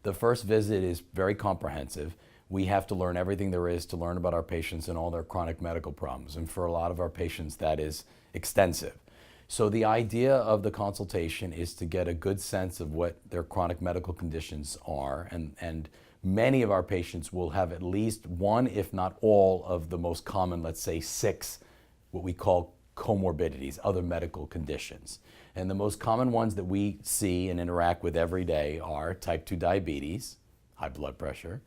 The first visit is very comprehensive. We have to learn everything there is to learn about our patients and all their chronic medical problems. And for a lot of our patients, that is extensive. So the idea of the consultation is to get a good sense of what their chronic medical conditions are. And many of our patients will have at least one, if not all, of the most common, let's say 6, what we call comorbidities, other medical conditions. And the most common ones that we see and interact with every day are type 2 diabetes, high blood pressure,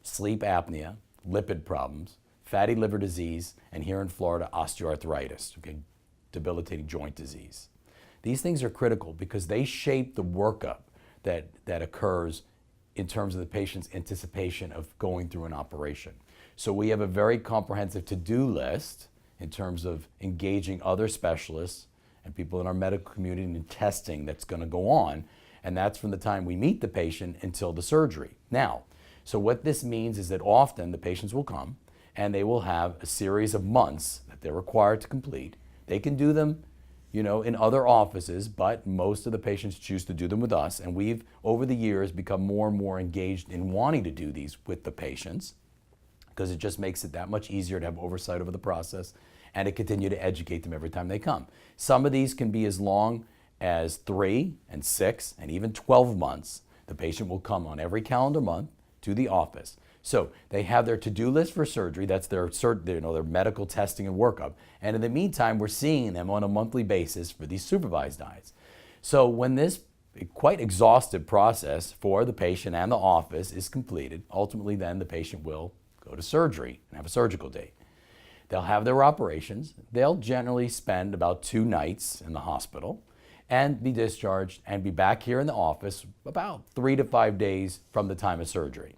sleep apnea, lipid problems, fatty liver disease, and here in Florida, osteoarthritis, okay, debilitating joint disease. These things are critical because they shape the workup that occurs in terms of the patient's anticipation of going through an operation. So we have a very comprehensive to-do list in terms of engaging other specialists and people in our medical community and testing that's going to go on. And that's from the time we meet the patient until the surgery. Now, so what this means is that often the patients will come and they will have a series of months that they're required to complete. They can do them, in other offices, but most of the patients choose to do them with us. And we've, over the years, become more and more engaged in wanting to do these with the patients because it just makes it that much easier to have oversight over the process and to continue to educate them every time they come. Some of these can be as long as 3 and 6 and even 12 months. The patient will come on every calendar month to the office. So they have their to-do list for surgery. That's their medical testing and workup. And in the meantime, we're seeing them on a monthly basis for these supervised diets. So when this quite exhaustive process for the patient and the office is completed, ultimately then the patient will go to surgery and have a surgical date. They'll have their operations. They'll generally spend about 2 nights in the hospital and be discharged and be back here in the office about 3 to 5 days from the time of surgery.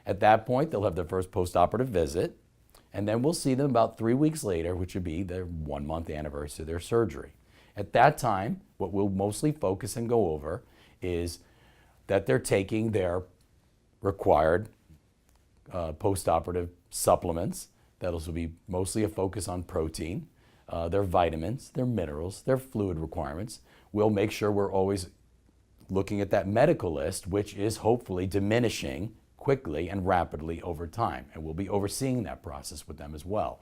At that point, they'll have their first postoperative visit, and then we'll see them about 3 weeks later, which would be their 1-month anniversary of their surgery. At that time, what we'll mostly focus and go over is that they're taking their required postoperative supplements. That'll be mostly a focus on protein, their vitamins, their minerals, their fluid requirements. We'll make sure we're always looking at that medical list, which is hopefully diminishing quickly and rapidly over time. And we'll be overseeing that process with them as well.